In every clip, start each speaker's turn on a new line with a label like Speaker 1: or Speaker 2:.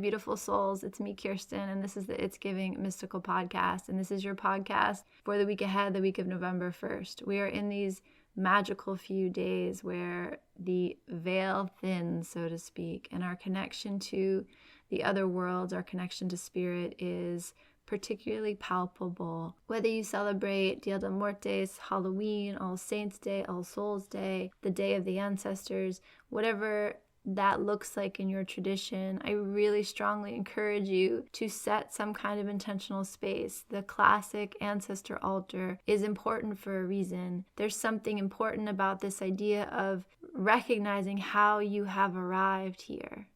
Speaker 1: beautiful souls. It's me, Kirsten, and this is the It's Giving Mystical Podcast. And this is your podcast for the week ahead, the week of November 1st. We are in these magical few days where the veil thins, so to speak, and our connection to the other worlds, our connection to spirit is particularly palpable. Whether you celebrate Dia de Muertes, Halloween, All Saints Day, All Souls Day, the Day of the Ancestors, whatever that looks like in your tradition, I really strongly encourage you to set some kind of intentional space. The classic ancestor altar is important for a reason. There's something important about this idea of recognizing how you have arrived here.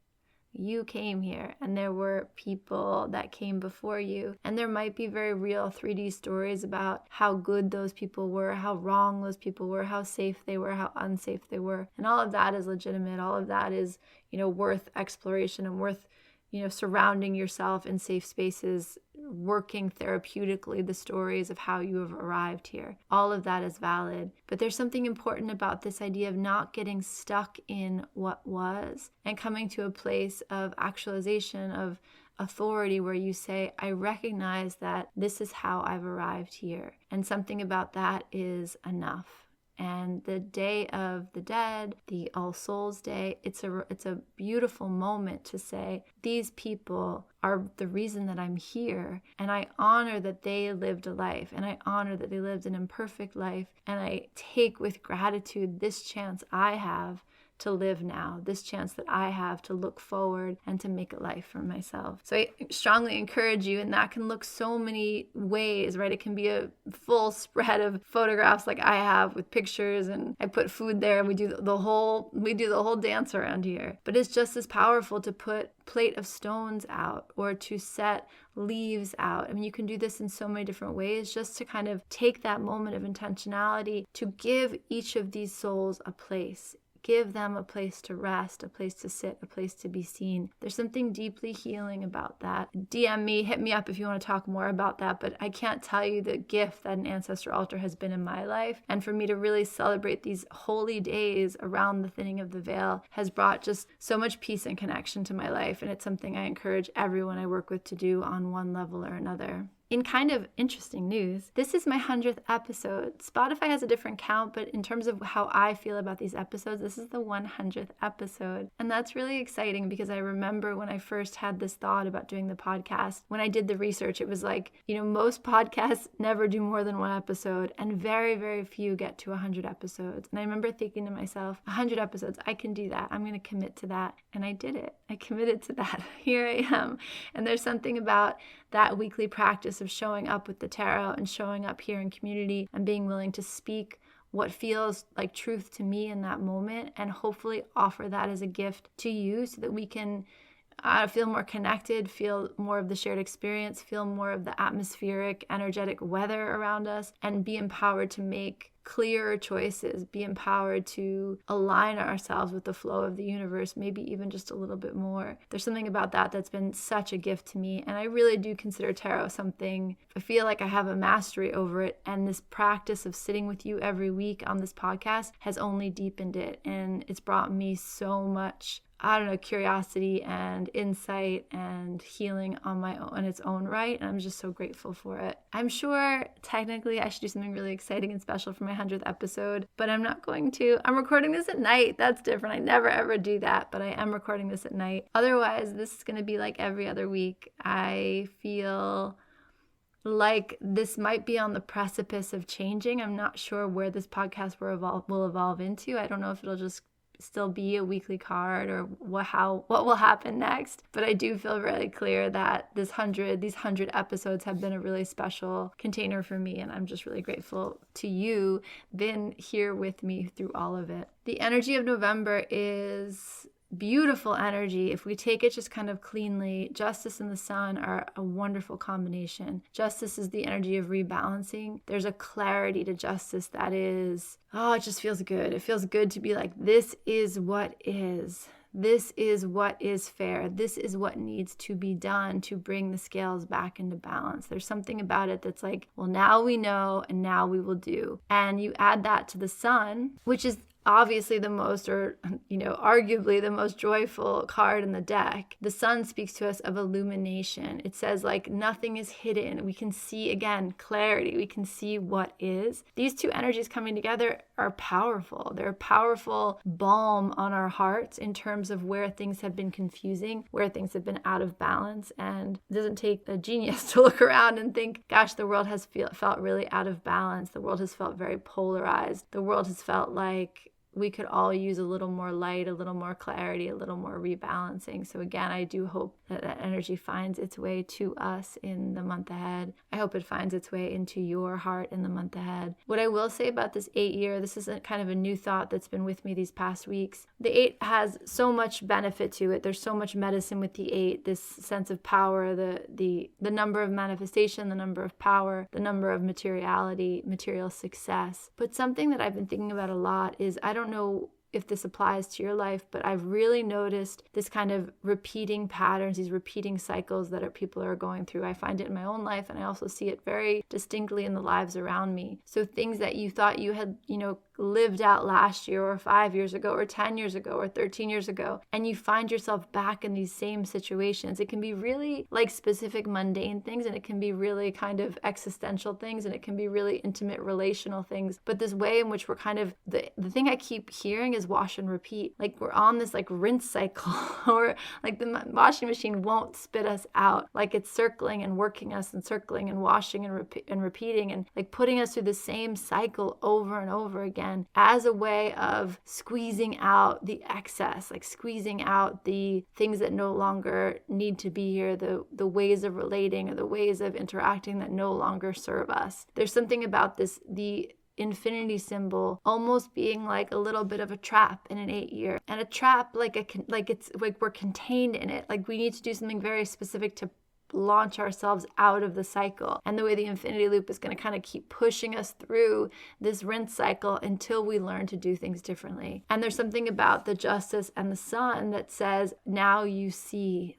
Speaker 1: You came here and there were people that came before you, and there might be very real 3D stories about how good those people were, how wrong those people were, how safe they were, how unsafe they were, and all of that is legitimate. All of that is, worth exploration and worth, surrounding yourself in safe spaces, working therapeutically the stories of how you have arrived here. All of that is valid. But there's something important about this idea of not getting stuck in what was and coming to a place of actualization, of authority, where you say, I recognize that this is how I've arrived here. And something about that is enough. And the Day of the Dead, the All Souls Day, it's a beautiful moment to say, these people are the reason that I'm here, and I honor that they lived a life, and I honor that they lived an imperfect life, and I take with gratitude this chance I have to live now, this chance that I have to look forward and to make a life for myself. So I strongly encourage you, and that can look so many ways, right? It can be a full spread of photographs like I have with pictures, and I put food there, and we do the whole dance around here. But it's just as powerful to put plate of stones out or to set leaves out. I mean, you can do this in so many different ways, just to kind of take that moment of intentionality to give each of these souls a place. Give them a place to rest, a place to sit, a place to be seen. There's something deeply healing about that. DM me, hit me up if you want to talk more about that, but I can't tell you the gift that an ancestor altar has been in my life. And for me to really celebrate these holy days around the thinning of the veil has brought just so much peace and connection to my life. And it's something I encourage everyone I work with to do on one level or another. In kind of interesting news, this is my 100th episode. Spotify has a different count, but in terms of how I feel about these episodes, this is the 100th episode. And that's really exciting because I remember when I first had this thought about doing the podcast, when I did the research, it was like, most podcasts never do more than one episode, and very, very few get to 100 episodes. And I remember thinking to myself, 100 episodes, I can do that. I'm going to commit to that. And I did it. I committed to that. Here I am. And there's something about that weekly practice of showing up with the tarot and showing up here in community and being willing to speak what feels like truth to me in that moment, and hopefully offer that as a gift to you so that we can feel more connected, feel more of the shared experience, feel more of the atmospheric, energetic weather around us, and be empowered to make clearer choices, be empowered to align ourselves with the flow of the universe, maybe even just a little bit more. There's something about that that's been such a gift to me, and I really do consider tarot something, I feel like I have a mastery over it, and this practice of sitting with you every week on this podcast has only deepened it, and it's brought me so much curiosity and insight and healing on its own right. And I'm just so grateful for it. I'm sure technically I should do something really exciting and special for my 100th episode, but I'm not going to. I'm recording this at night. That's different. I never ever do that, but I am recording this at night. Otherwise, this is going to be like every other week. I feel like this might be on the precipice of changing. I'm not sure where this podcast will evolve into. I don't know if it'll just still be a weekly card or what will happen next. But I do feel really clear that these 100 episodes have been a really special container for me. And I'm just really grateful to you, been here with me through all of it. The energy of November is beautiful energy. If we take it just kind of cleanly, justice and the sun are a wonderful combination. Justice is the energy of rebalancing. There's a clarity to justice that is, it just feels good. It feels good to be like, this is what is. This is what is fair. This is what needs to be done to bring the scales back into balance. There's something about it that's like, well, now we know and now we will do. And you add that to the sun, which is obviously the most, or, arguably the most joyful card in the deck. The sun speaks to us of illumination. It says like nothing is hidden. We can see, again, clarity. We can see what is. These two energies coming together are powerful. They're a powerful balm on our hearts in terms of where things have been confusing, where things have been out of balance. And it doesn't take a genius to look around and think, gosh, the world has felt really out of balance. The world has felt very polarized. The world has felt like we could all use a little more light, a little more clarity, a little more rebalancing. So again, I do hope that that energy finds its way to us in the month ahead. I hope it finds its way into your heart in the month ahead. What I will say about this 8 year, this is kind of a new thought that's been with me these past weeks. The 8 has so much benefit to it. There's so much medicine with the 8, this sense of power, the number of manifestation, the number of power, the number of materiality, material success. But something that I've been thinking about a lot is, I don't know if this applies to your life, but I've really noticed this kind of repeating patterns, these repeating cycles that people are going through. I find it in my own life, and I also see it very distinctly in the lives around me. So things that you thought you had, lived out last year or 5 years ago or 10 years ago or 13 years ago, and you find yourself back in these same situations. It can be really like specific mundane things, and it can be really kind of existential things, and it can be really intimate relational things. But this way in which we're kind of, the thing I keep hearing is wash and repeat. Like we're on this like rinse cycle, or like the washing machine won't spit us out. Like it's circling and working us and circling and washing and repeating and like putting us through the same cycle over and over again, as a way of squeezing out the excess, like squeezing out the things that no longer need to be here, the ways of relating or the ways of interacting that no longer serve us. There's something about this, the infinity symbol almost being like a little bit of a trap in an 8 year, and a trap like it's like we're contained in it. Like we need to do something very specific to launch ourselves out of the cycle. And the way the infinity loop is going to kind of keep pushing us through this rinse cycle until we learn to do things differently. And there's something about the justice and the sun that says, now you see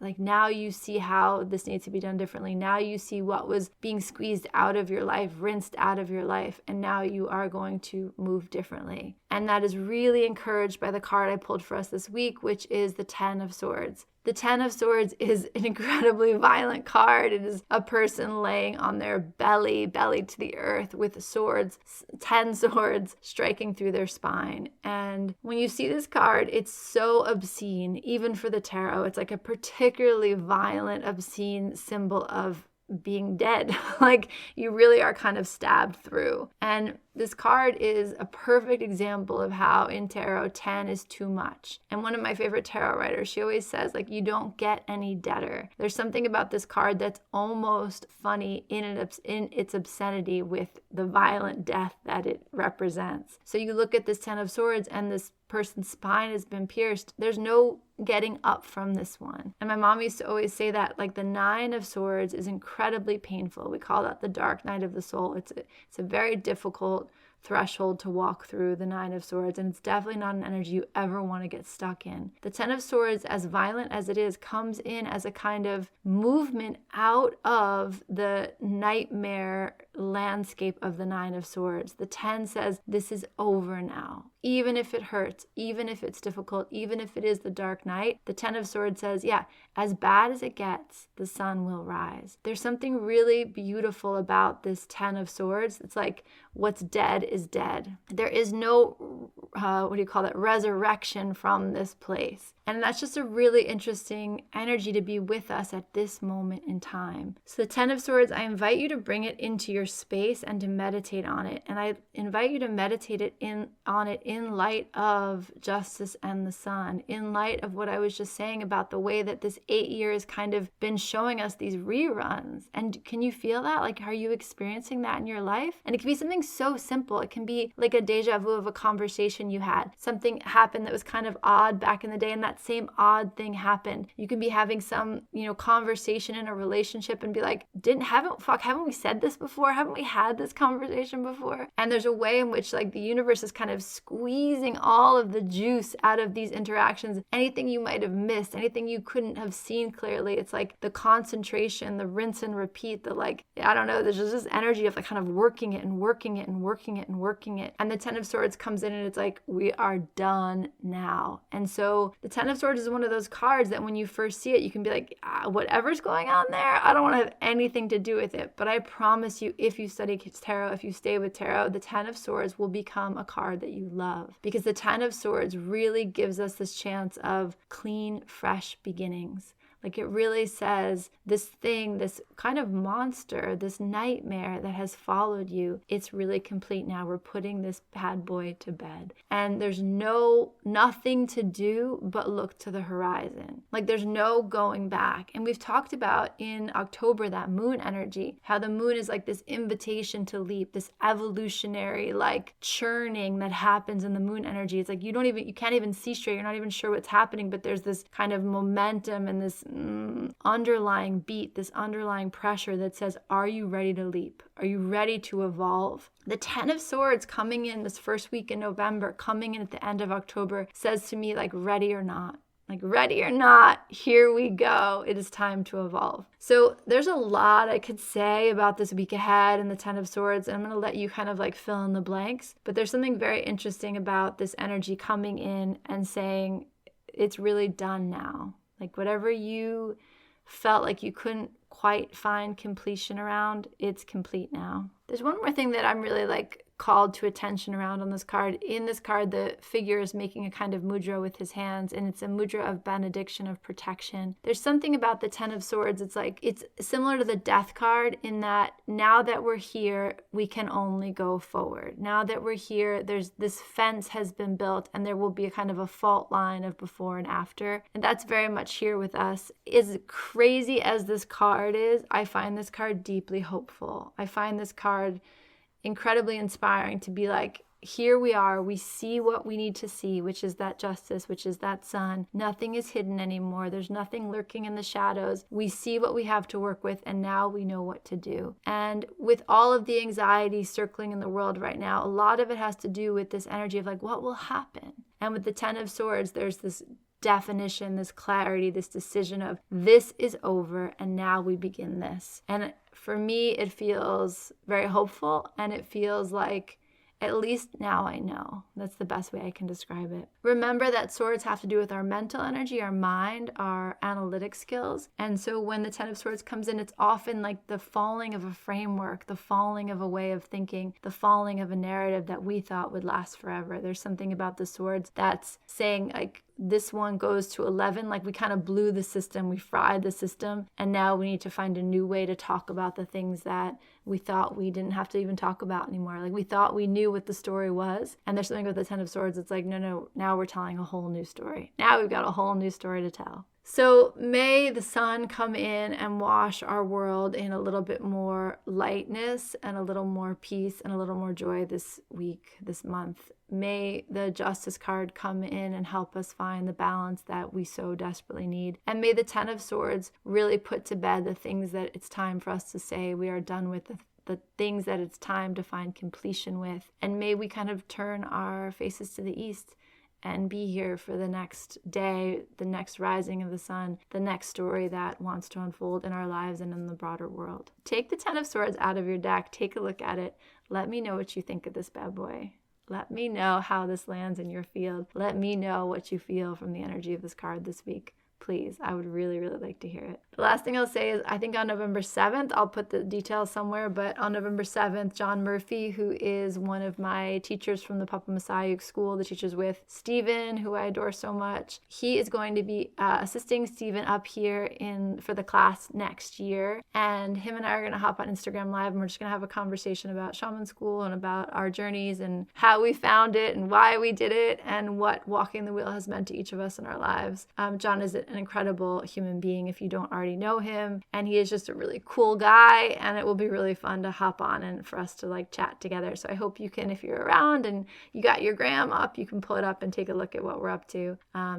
Speaker 1: how this needs to be done differently. Now you see what was being squeezed out of your life, rinsed out of your life, and now you are going to move differently. And that is really encouraged by the card I pulled for us this week, which is the 10 of Swords. The 10 of Swords is an incredibly violent card. It is a person laying on their belly to the earth with swords, 10 swords striking through their spine. And when you see this card, it's so obscene, even for the tarot. It's like a particularly violent, obscene symbol of being dead. Like you really are kind of stabbed through. And this card is a perfect example of how in tarot 10 is too much. And one of my favorite tarot writers, she always says, like, you don't get any deader. There's something about this card that's almost funny in its obscenity with the violent death that it represents. So you look at this 10 of Swords and this person's spine has been pierced. There's no getting up from this one. And my mom used to always say that, like, the 9 of Swords is incredibly painful. We call that the dark night of the soul. It's a very difficult threshold to walk through, the 9 of Swords, and it's definitely not an energy you ever want to get stuck in. The 10 of Swords, as violent as it is, comes in as a kind of movement out of the nightmare landscape of the 9 of Swords. The 10 says, this is over now. Even if it hurts, even if it's difficult, even if it is the dark night, the 10 of Swords says, yeah, as bad as it gets, the sun will rise. There's something really beautiful about this 10 of Swords. It's like, what's dead is dead. There is no, resurrection from this place. And that's just a really interesting energy to be with us at this moment in time. So the 10 of Swords, I invite you to bring it into your space and to meditate on it. And I invite you to meditate on it in light of justice and the sun, in light of what I was just saying about the way that this 8 years kind of been showing us these reruns. And can you feel that? Like, are you experiencing that in your life? And it can be something so simple. It can be like a deja vu of a conversation you had. Something happened that was kind of odd back in the day, and that same odd thing happened. You can be having some, conversation in a relationship and be like, haven't we said this before? Haven't we had this conversation before? And there's a way in which, like, the universe is kind of squeezing all of the juice out of these interactions. Anything you might have missed, anything you couldn't have seen clearly, it's like the concentration, the rinse and repeat, there's just this energy of like kind of working it it and working it. And the Ten of Swords comes in and it's like, we are done now. And so the Ten of Swords is one of those cards that when you first see it, you can be like, whatever's going on there, I don't want to have anything to do with it. But I promise you, if you study tarot, if you stay with tarot, the Ten of Swords will become a card that you love, because the Ten of Swords really gives us this chance of clean, fresh beginnings. Like, it really says this thing, this kind of monster, this nightmare that has followed you, it's really complete now. We're putting this bad boy to bed. And there's nothing to do but look to the horizon. Like, there's no going back. And we've talked about in October, that moon energy, how the moon is like this invitation to leap, this evolutionary like churning that happens in the moon energy. It's like you can't even see straight. You're not even sure what's happening, but there's this kind of momentum and this underlying beat, this underlying pressure that says, are you ready to leap? Are you ready to evolve? The Ten of Swords coming in this first week in November, coming in at the end of October, says to me, like, ready or not. Like, ready or not, here we go. It is time to evolve. So there's a lot I could say about this week ahead and the Ten of Swords, and I'm going to let you kind of like fill in the blanks. But there's something very interesting about this energy coming in and saying, it's really done now. Like, whatever you felt like you couldn't quite find completion around, it's complete now. There's one more thing that I'm really like called to attention around on this card. In this card, the figure is making a kind of mudra with his hands, and it's a mudra of benediction, of protection. There's something about the Ten of Swords. It's like, it's similar to the Death card in that now that we're here, we can only go forward. Now that we're here, there's this fence has been built, and there will be a kind of a fault line of before and after. And that's very much here with us. As crazy as this card is, I find this card deeply hopeful. I find this card incredibly inspiring to be like, here we are, we see what we need to see, which is that justice, which is that sun. Nothing is hidden anymore. There's nothing lurking in the shadows. We see what we have to work with, and now we know what to do. And with all of the anxiety circling in the world right now, a lot of it has to do with this energy of like, what will happen? And with the Ten of Swords, there's this definition, this clarity, this decision of this is over and now we begin this. And for me, it feels very hopeful, and it feels like, at least now I know. That's the best way I can describe it. Remember that swords have to do with our mental energy, our mind, our analytic skills. And so when the Ten of Swords comes in, it's often like the falling of a framework, the falling of a way of thinking, the falling of a narrative that we thought would last forever. There's something about the swords that's saying, like, this one goes to 11, like we kind of blew the system, we fried the system, and now we need to find a new way to talk about the things that we thought we didn't have to even talk about anymore. Like, we thought we knew what the story was, and there's something with the Ten of Swords, it's like, no, now we're telling a whole new story. Now we've got a whole new story to tell. So may the sun come in and wash our world in a little bit more lightness and a little more peace and a little more joy this week, this month. May the Justice card come in and help us find the balance that we so desperately need. And may the Ten of Swords really put to bed the things that it's time for us to say we are done with, the things that it's time to find completion with. And may we kind of turn our faces to the east and be here for the next day, the next rising of the sun, the next story that wants to unfold in our lives and in the broader world. Take the Ten of Swords out of your deck. Take a look at it. Let me know what you think of this bad boy. Let me know how this lands in your field. Let me know what you feel from the energy of this card this week. Please, I would really, really like to hear it. The last thing I'll say is, I think on November 7th, I'll put the details somewhere, but on November 7th, John Murphy, who is one of my teachers from the Papamasayuk School that teaches with Stephen, who I adore so much, he is going to be assisting Stephen up here for the class next year. And him and I are going to hop on Instagram Live, and we're just going to have a conversation about shaman school and about our journeys and how we found it and why we did it and what walking the wheel has meant to each of us in our lives. John is an incredible human being if you don't already know him, and he is just a really cool guy, and it will be really fun to hop on and for us to like chat together. So I hope you can, if you're around and you got your gram up, you can pull it up and take a look at what we're up to.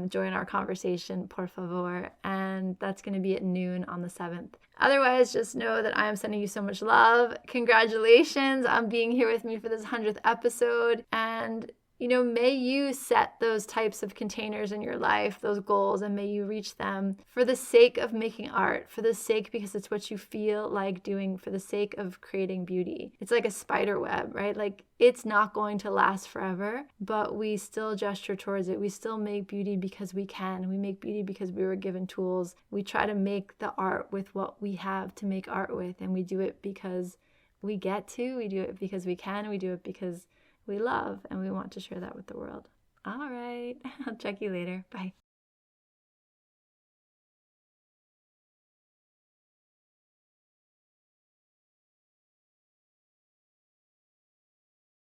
Speaker 1: Join our conversation, por favor. And that's going to be at noon on the 7th. Otherwise, just know that I am sending you so much love. Congratulations on being here with me for this 100th episode, and May you set those types of containers in your life, those goals, and may you reach them for the sake of making art, for the sake because it's what you feel like doing, for the sake of creating beauty. It's like a spider web, right? Like it's not going to last forever, but we still gesture towards it. We still make beauty because we can. We make beauty because we were given tools. We try to make the art with what we have to make art with, and we do it because we get to. We do it because we can. We do it because we love, and we want to share that with the world. All right. I'll check you later. Bye.